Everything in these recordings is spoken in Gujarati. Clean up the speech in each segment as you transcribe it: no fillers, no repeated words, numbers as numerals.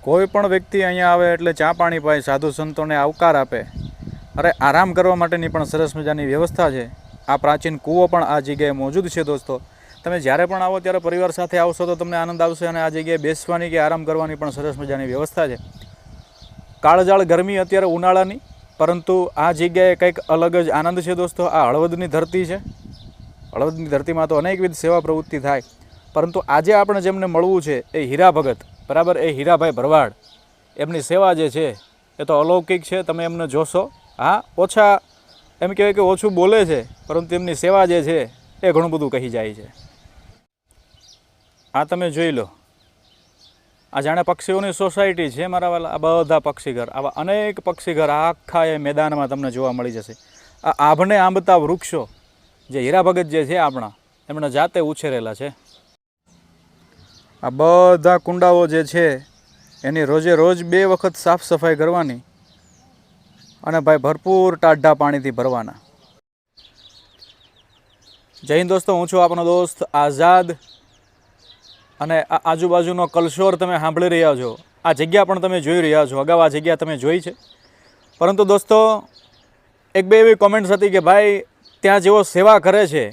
કોઈ પણ વ્યક્તિ અહીંયા આવે એટલે ચા પાણી પાય, સાધુ સંતોને આવકાર આપે, અરે આરામ કરવા માટેની પણ સરસ મજાની વ્યવસ્થા છે. આ પ્રાચીન કૂવો પણ આ જગ્યાએ મોજૂદ છે દોસ્તો. તમે જ્યારે પણ આવો ત્યારે પરિવાર સાથે આવશો તો તમને આનંદ આવશે. અને આ જગ્યાએ બેસવાની કે આરામ કરવાની પણ સરસ મજાની વ્યવસ્થા છે. કાળઝાળ ગરમી અત્યારે ઉનાળાની, પરંતુ આ જગ્યાએ કંઈક અલગ જ આનંદ છે દોસ્તો. આ હળવદની ધરતી છે. હળવદની ધરતીમાં તો અનેકવિધ સેવા પ્રવૃત્તિ થાય, પરંતુ આજે આપણે જેમને મળવું છે એ હીરા ભગત, બરાબર, એ હીરાભાઈ ભરવાડ. એમની સેવા જે છે એ તો અલૌકિક છે. તમે એમને જોશો, હા, ઓછા એમ કહેવાય કે ઓછું બોલે છે, પરંતુ એમની સેવા જે છે એ ઘણું બધું કહી જાય છે. આ તમે જોઈ લો, આ જાણે પક્ષીઓની સોસાયટી છે મારા વાલા. આ બધા પક્ષીઘર, આવા અનેક પક્ષીઘર આખા એ મેદાનમાં તમને જોવા મળી જશે. આ આભને આંબતા વૃક્ષો જે હીરા ભગત જે છે આપણા, એમણે જાતે ઉછેરેલા છે. આ બધા કુંડાઓ જે છે એની રોજે રોજ 2 વખત સાફ સફાઈ કરવાની, અને ભાઈ ભરપૂર ટાઢા પાણીથી ભરવાના. જય હિન્દ દોસ્તો, હું છું આપણો દોસ્ત આઝાદ. અને આ આજુબાજુનો કલશોર તમે સાંભળી રહ્યા છો. આ જગ્યા પણ તમે જોઈ રહ્યા છો. અગાઉ આ જગ્યા તમે જોઈ છે, પરંતુ દોસ્તો એક બે એવી કોમેન્ટ્સ હતી કે ભાઈ ત્યાં જેવો સેવા કરે છે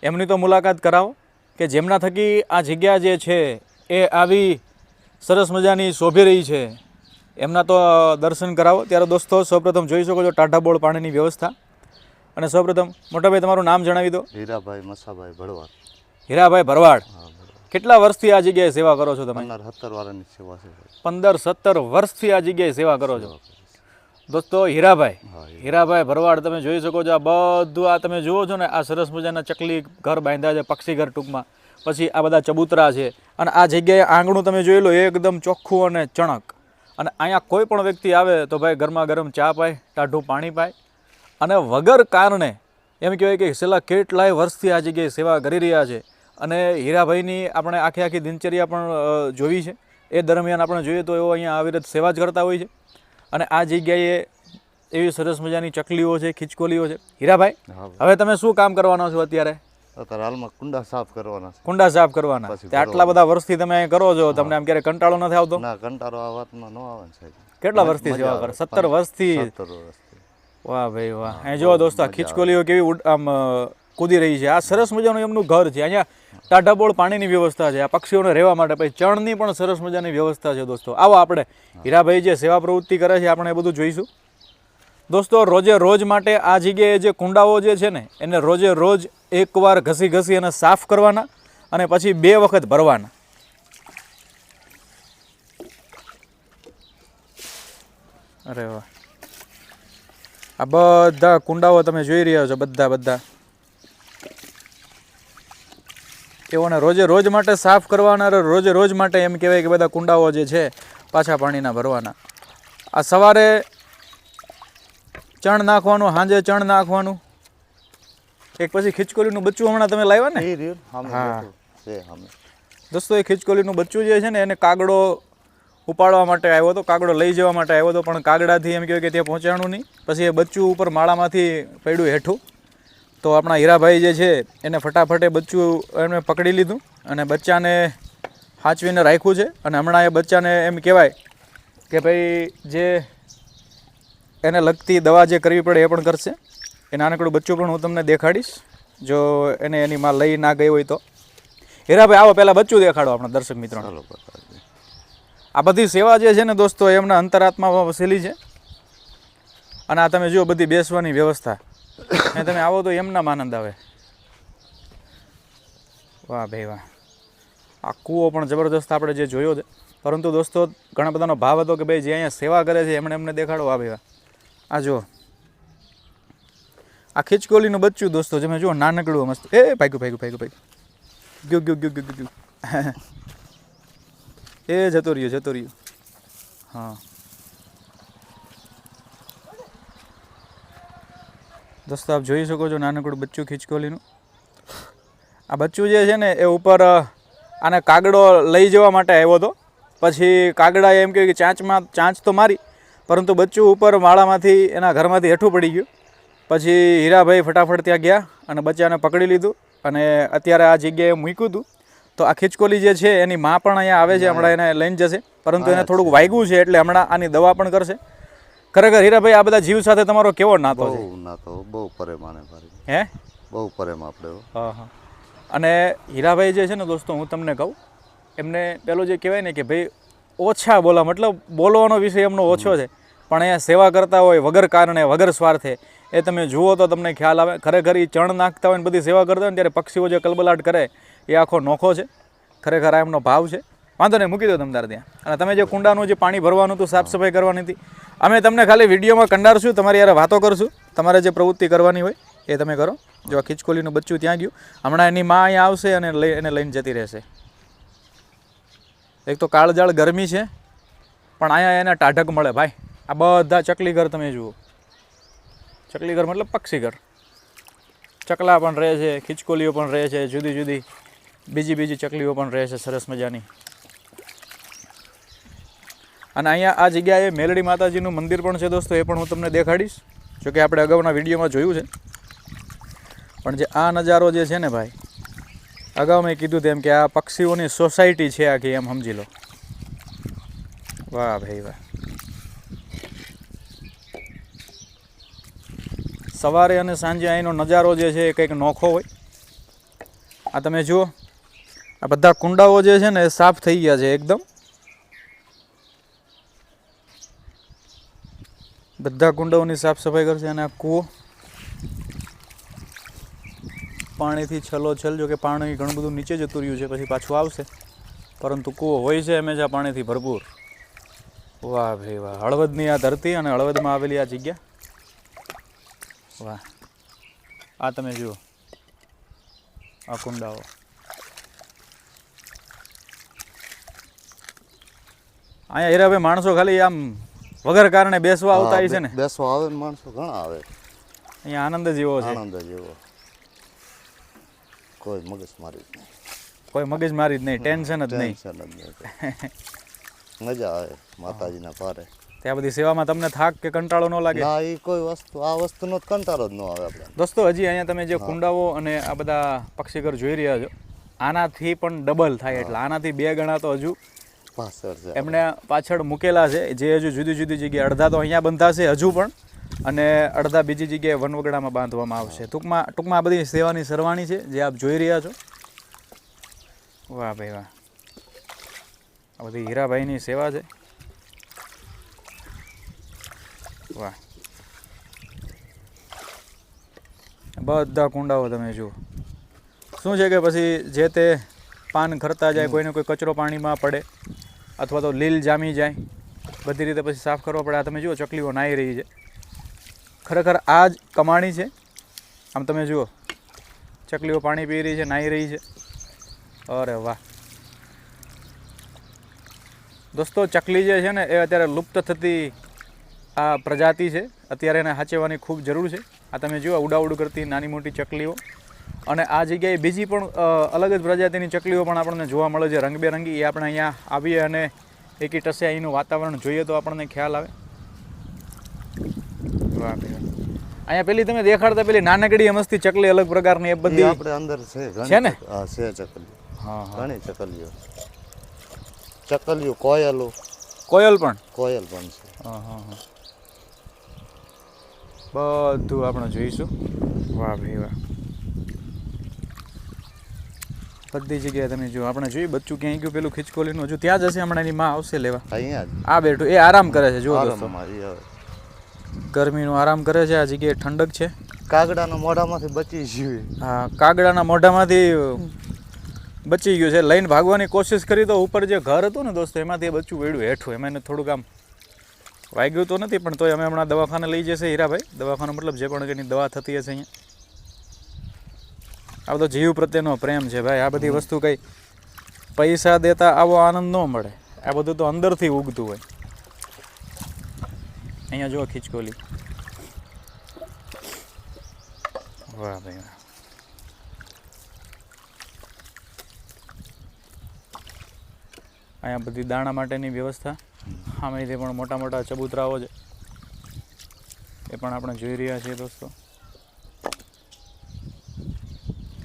એમની તો મુલાકાત કરાવો, કે જેમના થકી આ જગ્યા જે છે એ આવી સરસ મજાની શોભી રહી છે, એમના તો દર્શન કરાવો. ત્યારે દોસ્તો સૌપ્રથમ જોઈ શકો છો ટાઢા બોળ પાણીની વ્યવસ્થા. અને સૌપ્રથમ મોટાભાઈ તમારું નામ જણાવી દો. હીરાભાઈ મસાભાઈ ભરવાડ. હીરાભાઈ ભરવાડ, કેટલા વર્ષથી આ જગ્યાએ સેવા કરો છો તમે? 15-17 વર્ષની સેવા છે. 15-17 વર્ષથી આ જગ્યાએ સેવા કરો છો દોસ્તો. હીરાભાઈ ભરવાડ તમે જોઈ શકો છો. આ બધું આ તમે જુઓ છો ને, આ સરસ મજાના ચકલી ઘર બાંધ્યા છે, પક્ષી ઘર ટૂંકમાં. પછી આ બધા ચબૂતરા છે, અને આ જગ્યાએ આંગણું તમે જોઈ લો એકદમ ચોખ્ખું અને ચણક. અને અહીંયા કોઈ પણ વ્યક્તિ આવે તો ભાઈ ગરમા ગરમ ચા પાય, ટાઢું પાણી પાય. અને વગર કારણે એમ કહેવાય કે છેલ્લા કેટલાય વર્ષથી આ જગ્યાએ સેવા કરી રહ્યા છે. અને હીરાભાઈની આપણે આખી દિનચર્યા પણ જોઈ છે. એ દરમિયાન આપણે જોઈએ તો એવો અહીંયા અવિરત સેવા જ કરતા હોય છે. અને આ જગ્યાએ એવી સરસ મજાની ચકલીઓ છે, ખિચકોલીઓ છે. હીરાભાઈ, હવે તમે શું કામ કરવાનો છો અત્યારે? અત્યારે હાલમાં કુંડા સાફ કરવાના છે. કુંડા સાફ કરવાના. આટલા બધા વર્ષથી તમે અહીં કરો છો, તમને આમ ક્યારે કંટાળો નથી આવતો? ના, કંટાળો આ વાતમાં ન આવે છે. કેટલા વર્ષથી સેવા કરો? 17 વર્ષથી. વાહ ભાઈ વાહ. અહીં જો દોસ્તો ખિચકોલીઓ કેવી આમ કૂદી રહી છે. આ સરસ મજાનું એમનું ઘર છે. અહીંયા ટાઢા બોળ પાણીની વ્યવસ્થા છે, આ પક્ષીઓને રહેવા માટે. પછી ચણની પણ સરસ મજાની વ્યવસ્થા છે દોસ્તો. આવો આપણે હીરાભાઈ જે સેવા પ્રવૃત્તિ કરે છે આપણે એ બધું જોઈશું દોસ્તો. રોજે રોજ માટે આ જગ્યાએ જે કુંડાઓ જે છે ને એને રોજે રોજ એકવાર ઘસી અને સાફ કરવાના, અને પછી 2 વખત ભરવાના. અરે વાહ. આ બધા કુંડાઓ તમે જોઈ રહ્યા છો, બધા એઓને રોજે રોજ માટે સાફ કરવાના. રોજે રોજ માટે એમ કહેવાય કે બધા કુંડાઓ જે છે પાછા પાણીના ભરવાના. આ સવારે ચણ નાખવાનું, સાંજે ચણ નાખવાનું. એક પછી ખિચકોલીનું બચ્ચું હમણાં તમે લાવ્યા ને? હા દોસ્તો, એ ખિચકોલીનું બચ્ચું જે છે ને એને કાગડો ઉપાડવા માટે આવ્યો હતો, કાગડો લઈ જવા માટે આવ્યો હતો, પણ કાગડાથી એમ કહેવાય કે ત્યાં પહોંચાણું નહીં. પછી એ બચ્ચું ઉપર માળામાંથી પડ્યું હેઠું. તો આપણા હીરાભાઈ જે છે એને ફટાફટ એ બચ્ચું એને પકડી લીધું અને બચ્ચાને સાચવીને રાખ્યું છે. અને હમણાં એ બચ્ચાને એમ કહેવાય કે ભાઈ જે એને લગતી દવા જે કરવી પડે એ પણ કરશે. એ નાનકડું બચ્ચું પણ હું તમને દેખાડીશ, જો એને એની માં લઈ ના ગઈ હોય તો. હીરાભાઈ આવો, પહેલાં બચ્ચું દેખાડો આપણા દર્શક મિત્રોને. આ બધી સેવા જે છે ને દોસ્તો એમના અંતરાત્મામાં વસેલી છે. અને આ તમે જુઓ બધી બેસવાની વ્યવસ્થા, અને તમે આવો તો એમના આનંદ આવે. વાહ ભાઈ વાહ. આ કૂવો પણ જબરદસ્ત આપણે જે જોયો છે. પરંતુ દોસ્તો ઘણા બધાનો ભાવ હતો કે ભાઈ જે અહીંયા સેવા કરે છે એમને દેખાડો. વાહ ભાઈ વાહ. આ જુઓ આ ખિચકોલીનું બચ્ચું દોસ્તો, તમે જુઓ નાનકડું મસ્ત. ભાગ્યું ગયું એ જતો રહ્યો. હા દોસ્તો આપ જોઈ શકો છો નાનકડું બચ્ચું ખિચકોલીનું. આ બચ્ચું જે છે ને એ ઉપર આને કાગડો લઈ જવા માટે આવ્યો હતો. પછી કાગડાએ એમ કહ્યું કે ચાંચ તો મારી, પરંતુ બચ્ચું ઉપર માળામાંથી એના ઘરમાંથી હેઠું પડી ગયું. પછી હીરાભાઈ ફટાફટ ત્યાં ગયા અને બચ્ચાને પકડી લીધું અને અત્યારે આ જગ્યાએ મૂક્યું હતું. તો તો આ ખીચકોલી જે છે એની માં પણ અહીંયા આવે છે, હમણાં એને લઈને જશે, પરંતુ એને થોડુંક વાગ્યું છે એટલે હમણાં આની દવા પણ કરશે. ખરેખર હીરાભાઈ આ બધા જીવ સાથે તમારો કેવો નાતો છે? બહુ નાતો, બહુ પ્રેમ આને મારી. હે? બહુ પ્રેમ આપણે. હા હા. અને હીરાભાઈ જે છે ને દોસ્તો, હું તમને કહું, એમને પેલું જે કહેવાય ને કે ભાઈ ઓછા બોલા, મતલબ બોલવાનો વિષય એમનો ઓછો છે, પણ અહીંયા સેવા કરતા હોય વગર કારણે, વગર સ્વાર્થે, એ તમે જુઓ તો તમને ખ્યાલ આવે. ખરેખર એ ચણ નાખતા હોય ને બધી સેવા કરતા હોય ને ત્યારે પક્ષીઓ જે કલબલાટ કરે એ આખો નોખો છે. ખરેખર આ એમનો ભાવ છે. વાંધો નહીં, મૂકી દો તમે તાર ત્યાં. અને તમે જે કુંડાનું જે પાણી ભરવાનું હતું, સાફ સફાઈ કરવાની હતી, અમે તમને ખાલી વિડીયોમાં કંડારશું, તમારી યાર વાતો કરશું. તમારે જે પ્રવૃત્તિ કરવાની હોય એ તમે કરો. જો આ ખીચકોલીનું બચ્ચું ત્યાં ગયું, હમણાં એની માં અહીંયા આવશે અને એને લઈને જતી રહેશે. એક તો કાળજાળ ગરમી છે, પણ અહીંયા એને ટાઢક મળે ભાઈ. આ બધા ચકલી ઘર તમે જુઓ, ચકલી ઘર મતલબ પક્ષી ઘર. ચકલા પણ રહે છે, ખીચકોલીઓ પણ રહે છે, જુદી જુદી બીજી ચકલીઓ પણ રહે છે સરસ મજાની. અને અહીંયા આ જગ્યાએ મેલડી માતાજીનું મંદિર પણ છે દોસ્તો, એ પણ હું તમને દેખાડીશ. જોકે આપણે અગાઉના વિડીયોમાં જોયું છે, પણ જે આ નજારો જે છે ને ભાઈ, અગાઉ મેં કીધું તેમ કે આ પક્ષીઓની સોસાયટી છે આખી, એમ સમજી લો. વાહ ભાઈ વાહ. સવારે અને સાંજે અહીંનો નજારો જે છે એ કંઈક નોખો હોય. આ તમે જુઓ, આ બધા કુંડાઓ જે છે ને એ સાફ થઈ ગયા છે એકદમ. બધા કુંડાઓની સાફ સફાઈ કરશે. અને આ કૂવો પાણીથી છલોછલ, જો કે પાણી ઘણું બધું નીચે જતું રહ્યું છે, પછી પાછું આવશે, પરંતુ કૂવો હોય છે હંમેશા પાણીથી ભરપૂર. વાહ ભાઈ વાહ. હળવદની આ ધરતી અને હળવદમાં આવેલી આ જગ્યા, વાહ. આ તમે જુઓ આ કુંડાઓ. અહીંયા હીરાભાઈ માણસો ખાલી આમ વગર કારણે બેસવા આવતા છે ને? બેસવા આવે માણસો ઘણા આવે. અહીંયા આનંદ જેવો છે, આનંદ જેવો. કોઈ મગજમારી જ નહીં, કોઈ મગજમારી જ નહીં, ટેન્શન જ નહીં. મજા આવે માતાજીના પારે. ત્યાં બધી સેવામાં તમને થાક કે કંટાળો ન લાગે? ના, એ કોઈ વસ્તુ, આ વસ્તુનો જ કંટાળો જ ન આવે આપણે. દોસ્તો હજી અહીંયા તમે જે કુંડાઓ અને આ બધા પક્ષીઘર જોઈ રહ્યા છો, આનાથી પણ ડબલ થાય, એટલે આનાથી 2 ગણા તો હજુ પાછળ છે, એમને પાછળ મૂકેલા છે, જે હજુ જુદી જુદી જગ્યાએ, અડધા તો અહીંયા બંધાશે હજુ પણ, અને અડધા બીજી જગ્યાએ વનવગડામાં બાંધવામાં આવશે. ટૂંકમાં આ બધી સેવાની સરવાણી છે જે આપ જોઈ રહ્યા છો. વાહ ભાઈ વાહ. આ બધી હીરાભાઈની સેવા છે. વાહ. બધા કુંડાઓ તમે જુઓ. શું છે કે પછી જે તે પાન ખરતા જાય, કોઈને કોઈ કચરો પાણીમાં પડે અથવા તો લીલ જામી જાય, બધી રીતે પછી સાફ કરવો પડે. આ તમે જુઓ ચકલીઓ નાહી રહી છે. ખરેખર આ જ કમાણી છે. આમ તમે જુઓ, ચકલીઓ પાણી પી રહી છે, નાહી રહી છે. અરે વાહ દોસ્તો, ચકલી જે છે ને એ અત્યારે લુપ્ત થતી આ પ્રજાતિ છે. અત્યારે એને સાચવવાની ખૂબ જરૂર છે. આ તમે જુઓ ઉડાઉડ કરતી નાની મોટી ચકલીઓ. અને આ જગ્યાએ બીજી પણ અલગ જ પ્રજાતિની ચકલીઓ પણ આપણને જોવા મળે છે, રંગબેરંગી. એ આપણે અહીંયા આવીએ અને એકી ટસે અહીંનું વાતાવરણ જોઈએ તો આપણને ખ્યાલ આવે. વાહ ભાઈ. અહીંયા પેલી તમે દેખાડતા પેલી નાનકડી મસ્તી ચકલી અલગ પ્રકારની, એ બધી આપણે અંદર છે ને? હા, છે ચકલી. હા, ઘણી ચકલીઓ. ચકલીઓ, કોયલ પણ છે. હા હા હા. બધું આપણે જોઈશું. વાહ ભાઈ વાહ. બધી જગ્યાએ તમે જો આપણે જોઈ બચ્ચું ક્યાંય ગયું પેલું ખીચકોલીનું, હજુ ત્યાં જ હશે. હમણાં એની માં આવશે લેવા. અહીંયા આ બેઠું એ આરામ કરે છે. જો દોસ્તો, મારી ગરમીનો આરામ કરે છે. આ જગ્યાએ ઠંડક છે. કાગડાના મોઢામાંથી બચી ગયું. હા, કાગડાના મોઢામાંથી બચી ગયું છે. લઈને ભાગવાની કોશિશ કરી તો ઉપર જે ઘર હતું ને દોસ્તો, એમાંથી એ બચ્ચું વેડ્યું હેઠું. એમાં એને થોડુંક આમ વાગ્યું તો નથી, પણ તોય અમે હમણાં દવાખાને લઈ જશે હીરાભાઈ. દવાખાનું મતલબ જે પણ એની દવા થતી હશે અહીંયા. આ બધો જીવ પ્રત્યેનો પ્રેમ છે ભાઈ. આ બધી વસ્તુ કંઈ પૈસા દેતા આવો આનંદ ન મળે. આ બધું તો અંદરથી ઉગતું હોય. અહીંયા જુઓ ખીચકોલી. વાહ ભાઈ વાહ. અહીંયા બધી દાણા માટેની વ્યવસ્થા. સામેથી પણ મોટા મોટા ચબૂતરાઓ છે, એ પણ આપણે જોઈ રહ્યા છીએ દોસ્તો.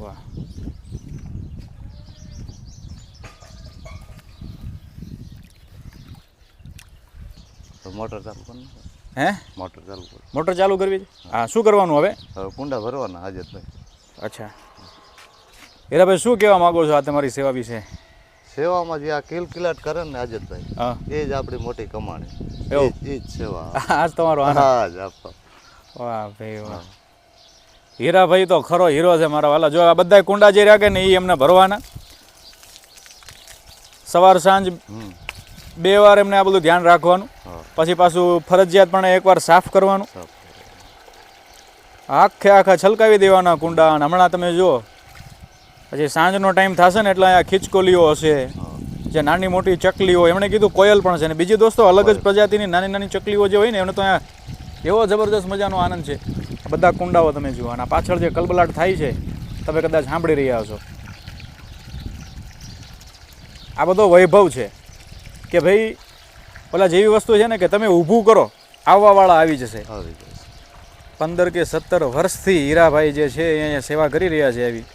વાહ. તો મોટર ચાલુ કરી હે મોટર ચાલુ કરો. મોટર ચાલુ કરવી છે? હા, શું કરવાનું હવે? હવે કુંડા ભરવાના હાજતભાઈ. અચ્છા, હીરાભાઈ શું કહેવા માંગો છો આ તમારી સેવા વિશે? સેવામાં જે આ કિલકિલાટ કરે ને હાજતભાઈ, હા, એ જ આપણી મોટી કમાણી. એવું? એ જ સેવા. આજ તમારો આનંદ. હા જ આપવા. વાહ ભાઈ વાહ, હીરાભાઈ તો ખરો હીરો છે મારા વાલા. જો આ બધા કુંડા જે રાખે ને એ એમને ભરવાના, સવાર સાંજ 2 વાર એમને આ બધું ધ્યાન રાખવાનું, પછી પાછું ફરજિયાતપણે એકવાર સાફ કરવાનું, આખા છલકાવી દેવાના કુંડા. અને હમણાં તમે જુઓ પછી સાંજનો ટાઈમ થશે ને એટલે અહીંયા ખીચકોલીઓ હશે, જે નાની મોટી ચકલીઓ, એમણે કીધું કોયલ પણ છે. ને બીજી દોસ્તો અલગ જ પ્રજાતિની નાની નાની ચકલીઓ જે હોય ને એમને તો અહીંયા એવો જબરદસ્ત મજાનો આનંદ છે. બધા કુંડાઓ તમે જુઓ, અને પાછળ જે કલબલાટ થાય છે તમે કદાચ સાંભળી રહ્યા છો, આ બધો વૈભવ છે કે ભાઈ ઓલા જેવી વસ્તુ છે ને કે તમે ઊભું કરો આવવાવાળા આવી જશે. 15 કે 17 વર્ષથી હીરાભાઈ જે છે એ અહીંયા સેવા કરી રહ્યા છે. એવી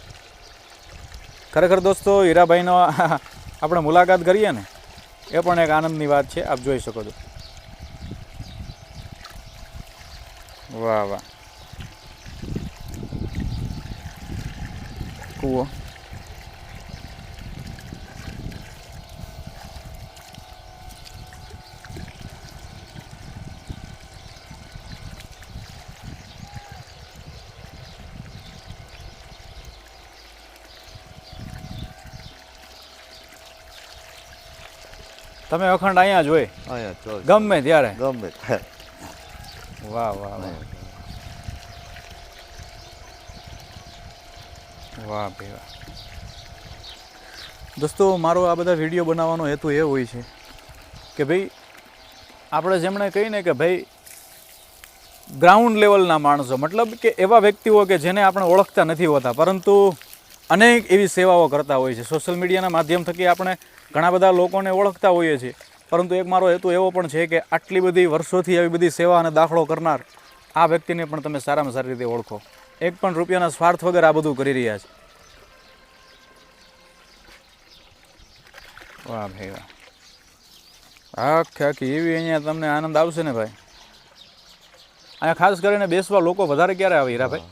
ખરેખર દોસ્તો હીરાભાઈનો આપણે મુલાકાત કરીએ ને એ પણ એક આનંદની વાત છે. આપ જોઈ શકો છો. વાહ વાહ, કૂવો. તમે અખંડ અહીંયા જોઈ ગમે ત્યારે ગમે. વાહ વાહ વાહ વાહ ભાઈ વાહ. દોસ્તો મારો આ બધા વિડીયો બનાવવાનો હેતુ એ હોય છે કે ભાઈ આપણે જેમણે કહીને કે ભાઈ ગ્રાઉન્ડ લેવલના માણસો, મતલબ કે એવા વ્યક્તિઓ કે જેને આપણે ઓળખતા નથી હોતા પરંતુ અનેક એવી સેવાઓ કરતા હોય છે. સોશિયલ મીડિયાના માધ્યમ થકી આપણે ઘણા બધા લોકોને ઓળખતા હોઈએ છીએ, પરંતુ એક મારો હેતુ એવો પણ છે કે આટલી બધી વર્ષોથી આવી બધી સેવા અને દાખલો કરનાર આ વ્યક્તિને પણ તમે સારામાં સારી રીતે ઓળખો. 1 પણ રૂપિયાના સ્વાર્થ વગર આ બધું કરી રહ્યા છે. વાહ ભાઈ વાહ, આખી એવી અહીંયા તમને આનંદ આવશે ને ભાઈ. અહીંયા ખાસ કરીને બેસવા લોકો વધારે ક્યારે આવે હીરાભાઈ?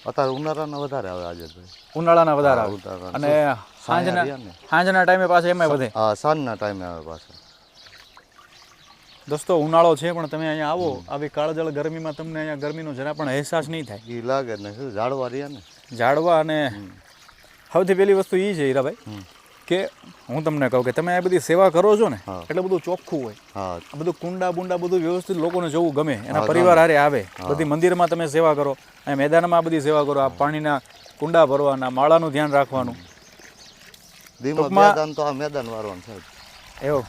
અત્યારે ઉનાળાના વધારે આવે આજે. ઉનાળાના વધારે આવે અને સાંજના ટાઈમે પાછા એમાં વધે. હા, સાંજના ટાઈમે આવે પાછા. દોસ્તો ઉનાળો છે પણ તમે અહીંયા આવો, આવી કાળજળ ગરમીમાં તમને અહીંયા ગરમીનો જરા પણ અહેસાસ નહીં થાય. એ લાગે ને શું ઝાડવા રહ્યા ને, ઝાડવા. અને સૌથી પહેલી વસ્તુ એ છે હીરાભાઈ કે હું તમને કહું કે તમે આ બધી સેવા કરો છો ને એટલે બધું ચોખ્ખું હોય. આ બધું કુંડા બુંડા બધું વ્યવસ્થિત લોકોને જોવું ગમે, એના પરિવાર હારે આવે. બધી મંદિરમાં તમે સેવા કરો, અહીંયા મેદાનમાં આ બધી સેવા કરો, આ પાણીના કુંડા ભરવાના, માળાનું ધ્યાન રાખવાનું. મેદાન તો આ મેદાન વાળવાનું છે એવું.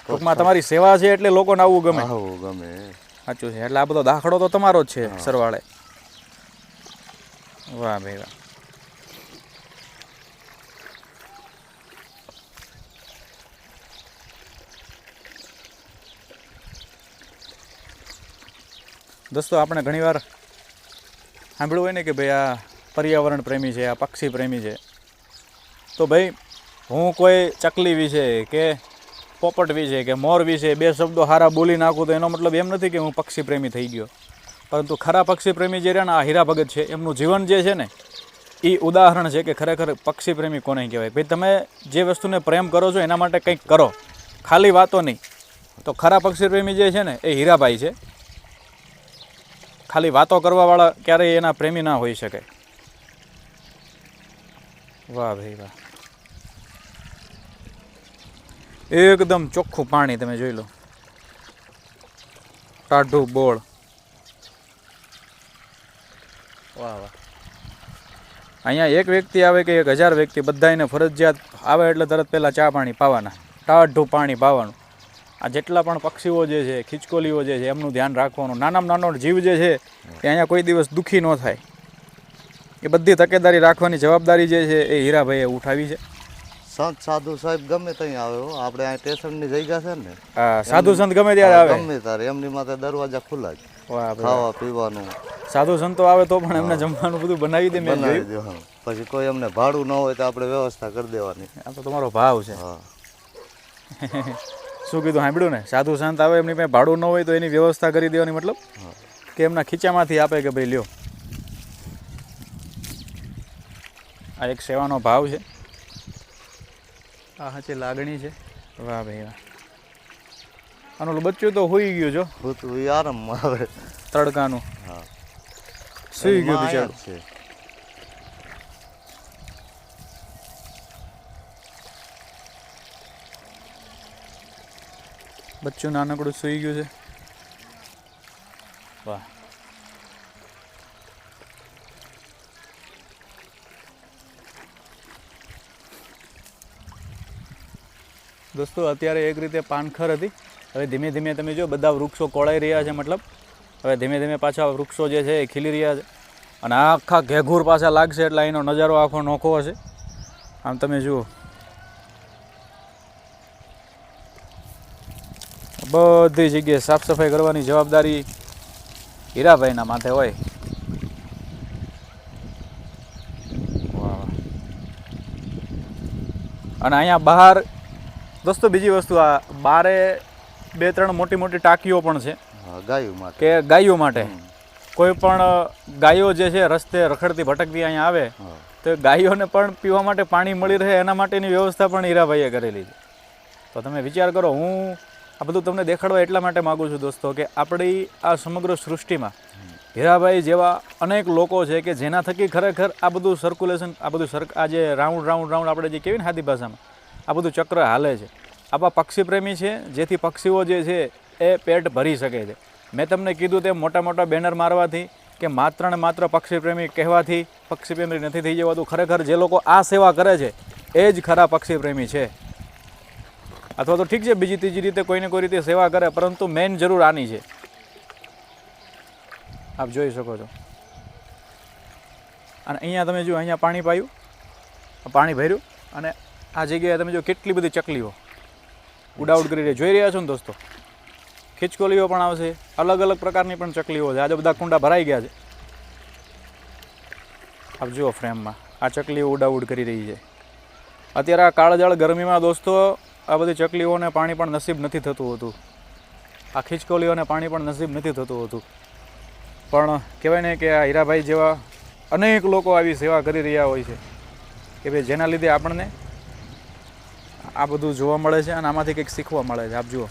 ટૂંકમાં તમારી સેવા છે એટલે લોકોને આવવું ગમે. ગમે, સાચું છે. એટલે આ બધો દાખલો તો તમારો જ છે સરવાળે. વાહ ભાઈ વાહ. દોસ્તો આપણે ઘણીવાર સાંભળ્યું હોય ને કે ભાઈ આ પર્યાવરણ પ્રેમી છે, આ પક્ષી પ્રેમી છે, તો ભાઈ હું કોઈ ચકલી વિશે કે પોપટ વિશે કે મોર વિશે 2 શબ્દો સારા બોલી નાખું તો એનો મતલબ એમ નથી કે હું પક્ષી પ્રેમી થઈ ગયો. પરંતુ ખરા પક્ષી પ્રેમી જે રહ્યા ને આ હીરા ભગત છે, એમનું જીવન જે છે ને એ ઉદાહરણ છે કે ખરેખર પક્ષી પ્રેમી કોને કહેવાય. ભાઈ તમે જે વસ્તુને પ્રેમ કરો છો એના માટે કંઈક કરો, ખાલી વાતો નહીં. તો ખરા પક્ષી પ્રેમી જે છે ને એ હીરાભાઈ છે. ખાલી વાતો કરવાવાળા ક્યારેય એના પ્રેમી ના હોઈ શકે. વાહ ભાઈ વાહ, એકદમ ચોખ્ખું પાણી તમે જોઈ લો, ટાઢું બોળ. વાહ વાહ. અહીંયા એક વ્યક્તિ આવે કે 1000 વ્યક્તિ, બધાને ફરજિયાત આવે એટલે તરત પહેલાં ચા પાણી પાવાના, ટાઢું પાણી પાવાનું. આ જેટલા પણ પક્ષીઓ જે છે, ખીચકોલીઓ જે છે, એમનું ધ્યાન રાખવાનું. નાનામાં નાનો જીવ જે છે એ અહીંયા કોઈ દિવસ દુઃખી ન થાય, એ બધી તકેદારી રાખવાની જવાબદારી જે છે એ હીરાભાઈએ ઉઠાવી છે. સંત સાધુ સાહેબ ગમે ત્યાં આવે, આપણે આ સ્ટેશનની જગ્યા છે ને, સાધુ સંત ગમે ત્યારે આવે, ગમે ત્યારે એમની માટે દરવાજા ખુલ્લા જ. વાહ, ખાવા પીવાનું. સાધુ સંતો આવે તો પણ એમને જમવાનું બધું બનાવી દે. મેં જોયું. પછી કોઈ એમને ભાડું ન હોય તો આપણે વ્યવસ્થા કરી દેવાની. આ તો તમારો ભાવ છે. શું કીધું સાંભળ્યું ને? સાધુ સંત આવે એમની પાસે ભાડું ન હોય તો એની વ્યવસ્થા કરી દેવાની, મતલબ કે એમના ખીચામાંથી આપે કે ભાઈ લ્યો. આ એક સેવાનો ભાવ છે, આ સાચી લાગણી છે. વાહ ભાઈ વાહ. આનું બચ્ચું તો હોઈ ગયું જો, ભૂતું એ આરામમાં આવે તડકાનું. હા, સુઈ ગયું એમાં બિચારું. આયા જ છે. બચ્ચું નાનકડું સુઈ ગયું છે. વાહ. દોસ્તો અત્યારે એક રીતે પાનખર હતી, હવે ધીમે ધીમે તમે જો બધા વૃક્ષો કોળાઈ રહ્યા છે, મતલબ હવે ધીમે ધીમે પાછા વૃક્ષો જે છે એ ખીલી રહ્યા છે અને આખા ઘેઘૂર પાછા લાગશે એટલે એનો નજારો આખો નોખો હશે. આમ તમે જુઓ, બધી જગ્યાએ સાફ સફાઈ કરવાની જવાબદારી હીરાભાઈના માથે હોય. વાહ. અને અહીંયા બહાર દોસ્તો બીજી વસ્તુ, આ બારે 2-3 મોટી મોટી ટાંકીઓ પણ છે ગાયો માટે, કે ગાયો માટે. કોઈ પણ ગાયો જે છે રસ્તે રખડતી ભટકતી અહીંયા આવે તો ગાયોને પણ પીવા માટે પાણી મળી રહે એના માટેની વ્યવસ્થા પણ હીરાભાઈએ કરેલી છે. તો તમે વિચાર કરો, હું આ બધું તમને દેખાડવા એટલા માટે માગું છું દોસ્તો કે આપણી આ સમગ્ર સૃષ્ટિમાં હીરાભાઈ જેવા અનેક લોકો છે કે જેના થકી ખરેખર આ બધું સર્ક્યુલેશન, આ બધું આ જે રાઉન્ડ રાઉન્ડ રાઉન્ડ આપણે જે કહેવાય ને સાદી ભાષામાં, આ બધું ચક્ર હાલે છે. આવા પક્ષી પ્રેમી છે જેથી પક્ષીઓ જે છે એ પેટ ભરી શકે છે. મેં તમને કીધું તેમ મોટા મોટા બેનર મારવાથી કે માત્ર ને માત્ર પક્ષી પ્રેમી કહેવાથી પક્ષી પ્રેમી નથી થઈ જવાતું. ખરેખર જે લોકો આ સેવા કરે છે એ જ ખરા પક્ષી પ્રેમી છે. અથવા તો ઠીક છે બીજી ત્રીજી રીતે કોઈને કોઈ રીતે સેવા કરે, પરંતુ મેઇન જરૂર આની છે. આપ જોઈ શકો છો. અને અહીંયા તમે જુઓ, અહીંયા પાણી પાયું, પાણી ભર્યું અને આ જગ્યાએ તમે જો કેટલી બધી ચકલીઓ ઉડાઉડ કરી રહી, જોઈ રહ્યા છો ને દોસ્તો. ખિચકોલીઓ પણ આવશે, અલગ અલગ પ્રકારની પણ ચકલીઓ છે. આજે બધા કુંડા ભરાઈ ગયા છે. આપ જુઓ ફ્રેમમાં આ ચકલીઓ ઉડાઉડ કરી રહી છે. અત્યારે આ કાળજાળ ગરમીમાં દોસ્તો આ બધી ચકલીઓને પાણી પણ નસીબ નથી થતું હતું, આ ખિચકોલીઓને પાણી પણ નસીબ નથી થતું હતું. પણ કહેવાય ને કે આ હીરાભાઈ જેવા અનેક લોકો આવી સેવા કરી રહ્યા હોય છે કે ભાઈ જેના લીધે આપણને આ બધું જોવા મળે છે અને આમાંથી કંઈક શીખવા મળે છે. આપ જુઓ,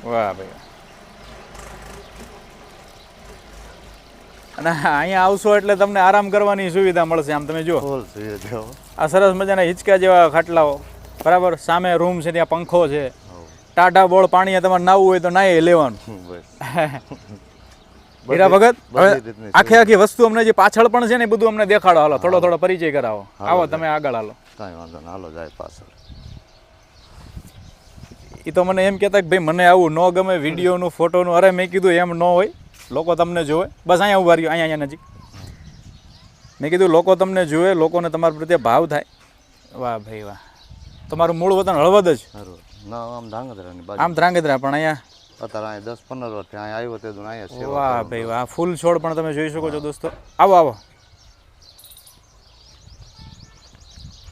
વાહ ભાઈ. અને અહીંયા આવશો એટલે તમને આરામ કરવાની સુવિધા મળશે. આમ તમે જુઓ, આ સરસ મજાના હિંચકા જેવા ખાટલાઓ, બરાબર. સામે રૂમ છે, ત્યાં પંખો છે, ટાઢા બોળ પાણીએ તમારે નાવું હોય તો નાહી લેવાનું. હીરા ભગત, હવે આખી આખી વસ્તુ અમને જે પાછળ પણ છે ને એ બધું અમને દેખાડો. હાલો થોડો થોડો પરિચય કરાવો. આવો તમે આગળ હાલો. કાંઈ વાંધો ના, હાલો જાય પાછળ. એ તો મને એમ કહેતા કે ભાઈ મને આવું ન ગમે વિડીયોનું ફોટોનું. અરે મેં કીધું એમ ન હોય, લોકો તમને જોવે. બસ અહીંયા ઉભા રહ્યો, અહીંયા નજીક. મેં કીધું લોકો તમને જોવે, લોકોને તમારા પ્રત્યે ભાવ થાય. વાહ ભાઈ વાહ. તમારું મૂળ વતન હળવદ જ? આમ ધ્રાંગધ્રાની બાજુ. આમ ધ્રાંગધ્રા, પણ અહીંયા અત્યારે અહીંયા 10-15 વર્ષથી અહીંયા આવ્યો તે અહીંયા સેવા. વાહ ભાઈ વાહ. ફૂલ છોડ પણ તમે જોઈ શકો છો દોસ્તો. આવો આવો,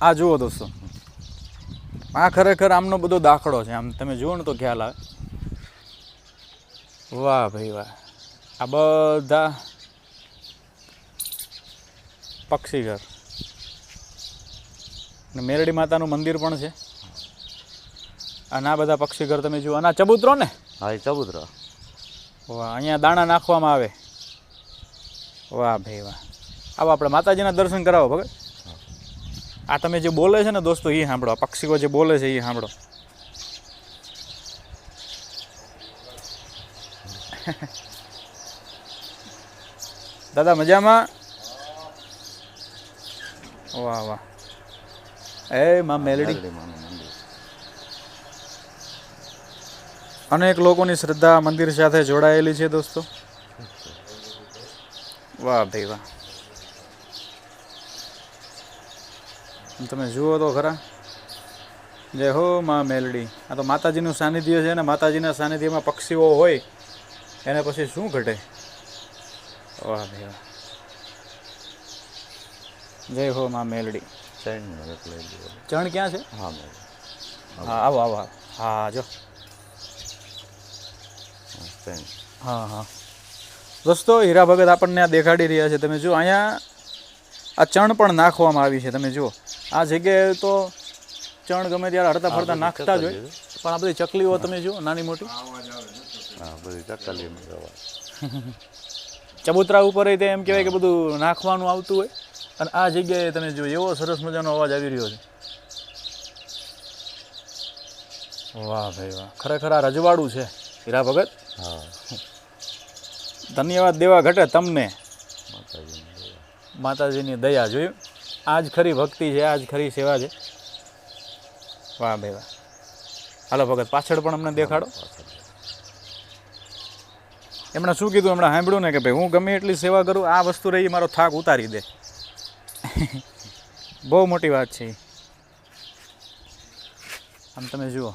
આ જુઓ દોસ્તો, આ ખરેખર આમનો બધો દાખલો છે. આમ તમે જુઓ ને તો ખ્યાલ આવે. વાહ ભાઈ વાહ. આ બધા પક્ષી ઘર અને મેરડી માતાનું મંદિર પણ છે. અને આ બધા પક્ષી ઘર તમે જુઓ. અને આ ચબૂતરો ને? હા, એ ચબૂતરો. વાહ, અહીંયા દાણા નાખવામાં આવે. વાહ ભાઈ વાહ. આવો આપણે માતાજીના દર્શન કરાવો ભગત. આ તમે જે બોલે છે ને દોસ્તો એ સાંભળો, પક્ષીઓ જે બોલે છે એ સાંભળો. દાદા મજામાં? વાહ વાહ. એ માં મેલડી. અનેક લોકોની શ્રદ્ધા મંદિર સાથે જોડાયેલી છે દોસ્તો. વાહ ભાઈ વાહ. તમે જુઓ તો ખરા. જય હો માં મેલડી. આ તો માતાજીનું સાનિધ્ય છે ને માતાજીના સાનિધ્યમાં પક્ષીઓ હોય એને પછી શું ઘટે. વાહ ભાઈ વાહ. જય હો માં મેલડી. ચણ એટલે ચણ ક્યાં છે? હા મેં હા આવો આવો આવો. હા જો ચણ હા હા દોસ્તો હીરા ભગત આપણને આ દેખાડી રહ્યા છે. તમે જુઓ અહીંયા આ ચણ પણ નાખવામાં આવી છે. તમે જુઓ આ જગ્યાએ તો ચણ ગમે ત્યારે હરતા ફરતા નાખતા જ હોય, પણ આ બધી ચકલીઓ તમે જુઓ નાની મોટી હા બધી ચકલીની દવા. ચબૂતરા ઉપર તે એમ કહેવાય કે બધું નાખવાનું આવતું હોય, અને આ જગ્યાએ તમે જુઓ એવો સરસ મજાનો અવાજ આવી રહ્યો છે. વાહ ભાઈ વાહ, ખરેખર આ રજવાડું છે હીરા ભગત. હા ધન્યવાદ દેવા ઘટે તમને માતાજીની દવા. માતાજીની દયા. જોયું, આ જ ખરી ભક્તિ છે, આ જ ખરી સેવા છે. વાહ ભાઈ વાહ. હાલો ભગત પાછળ પણ અમને દેખાડો. એમણે શું કીધું, હમણાં સાંભળ્યું ને કે ભાઈ હું ગમે એટલી સેવા કરું, આ વસ્તુ રહી મારો થાક ઉતારી દે. બહુ મોટી વાત છે. આમ તમે જુઓ,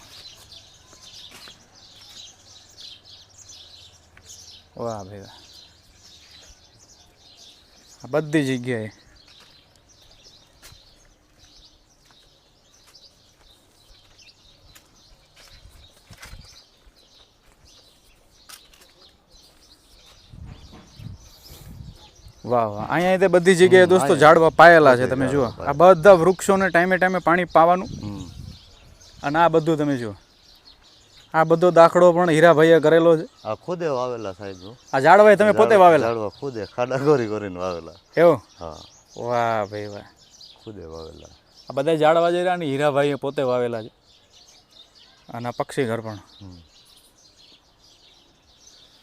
વાહ ભાઈ વાહ, આ બધી જગ્યાએ વાહ વાહ. અહીંયા તે બધી જગ્યાએ દોસ્તો ઝાડવા પાયેલા છે. તમે જુઓ આ બધા વૃક્ષોને ટાઈમે ટાઈમે પાણી પાવાનું, અને આ બધું તમે જુઓ આ બધો દાખલો પણ હીરાભાઈએ કરેલો છે. આ ખુદે વાવેલા સાહેબ. આ ઝાડવા તમે પોતે વાવેલા? ઝાડવા ખુદે ખાડા ગોરી કરીને વાવેલા. એવું? હા વાહ ભાઈ વાહ. ખુદે વાવેલા. આ બધા ઝાડવા જઈ રહ્યા ને હીરાભાઈએ પોતે વાવેલા છે. અને આ પક્ષી ઘર પણ.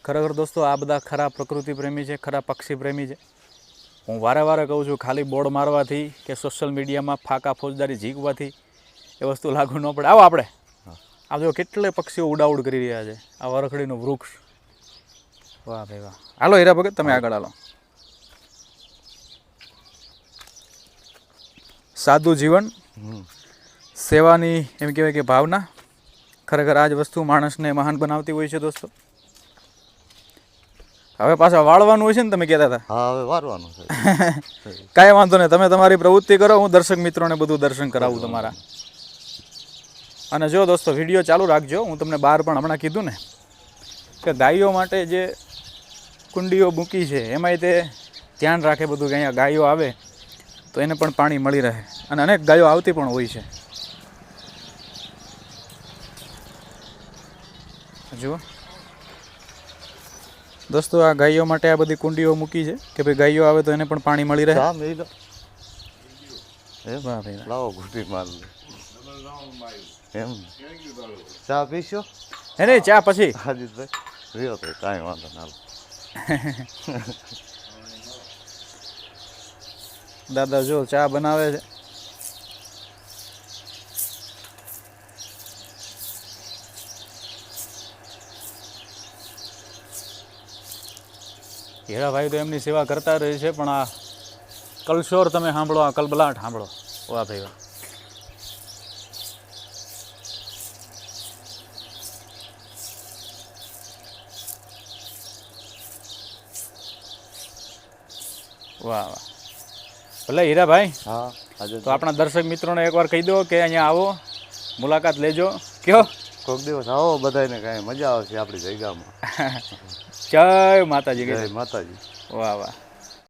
ખરેખર દોસ્તો આ બધા ખરા પ્રકૃતિ પ્રેમી છે, ખરા પક્ષી પ્રેમી છે. હું વારે વારે કહું છું, ખાલી બોર્ડ મારવાથી કે સોશિયલ મીડિયામાં ફાકા ફોજદારી ઝીકવાથી એ વસ્તુ લાગુ ન પડે. આવો આપણે આ જો કેટલે પક્ષીઓ ઉડાઉડ કરી રહ્યા છે. આ વરખડીનું વૃક્ષ. વાહ ભાઈ વાહ. હાલો હીરા ભગત તમે આગળ હાલો. સાદું જીવન, સેવાની એમ કહેવાય કે ભાવના, ખરેખર આ જ વસ્તુ માણસને મહાન બનાવતી હોય છે દોસ્તો. હવે પાછા વાળવાનું હોય છે ને, તમે કહેતા હતા? હા હવે વારવાનું છે. કાંઈ વાંધો નહીં, તમે તમારી પ્રવૃત્તિ કરો, હું દર્શક મિત્રોને બધું દર્શન કરાવું તમારા. અને જો દોસ્તો વિડીયો ચાલુ રાખજો. હું તમને બહાર પણ હમણાં કીધું ને કે ગાયો માટે જે કુંડીઓ મૂકી છે એમાંય તે ધ્યાન રાખે બધું કે અહીંયા ગાયો આવે તો એને પણ પાણી મળી રહે, અને અનેક ગાયો આવતી પણ હોય છે. જુઓ દોસ્તો આ ગાયો માટે આ બધી કુંડીઓ મૂકી છે કે ભાઈ ગાયો આવે તો એને પણ પાણી મળી રહે. ચા મેં લો. વાહ ભાઈ વાહ. લાવો ઘૂંટી માર લે. એમ ચા પીશો? હે નહીં ચા પછી હાજીભાઈ રહ્યો તો કાંઈ વાંધો ના. દાદા જો ચા બનાવે છે. હીરાભાઈ તો એમની સેવા કરતા રહે છે, પણ આ કલશોર તમે સાંભળો, આ કલબલાટ સાંભળો. વાહ ભાઈ વાહ. વાહ વાહ. ભલે હીરાભાઈ, હા આજે તો આપણા દર્શક મિત્રોને એકવાર કહી દો કે અહીંયા આવો, મુલાકાત લેજો. કયો કોઈક દિવસ આવો, બધાને કાંઈ મજા આવશે આપણી જગ્યામાં. જય માતાજી. જય માતાજી. વાહ વાહ.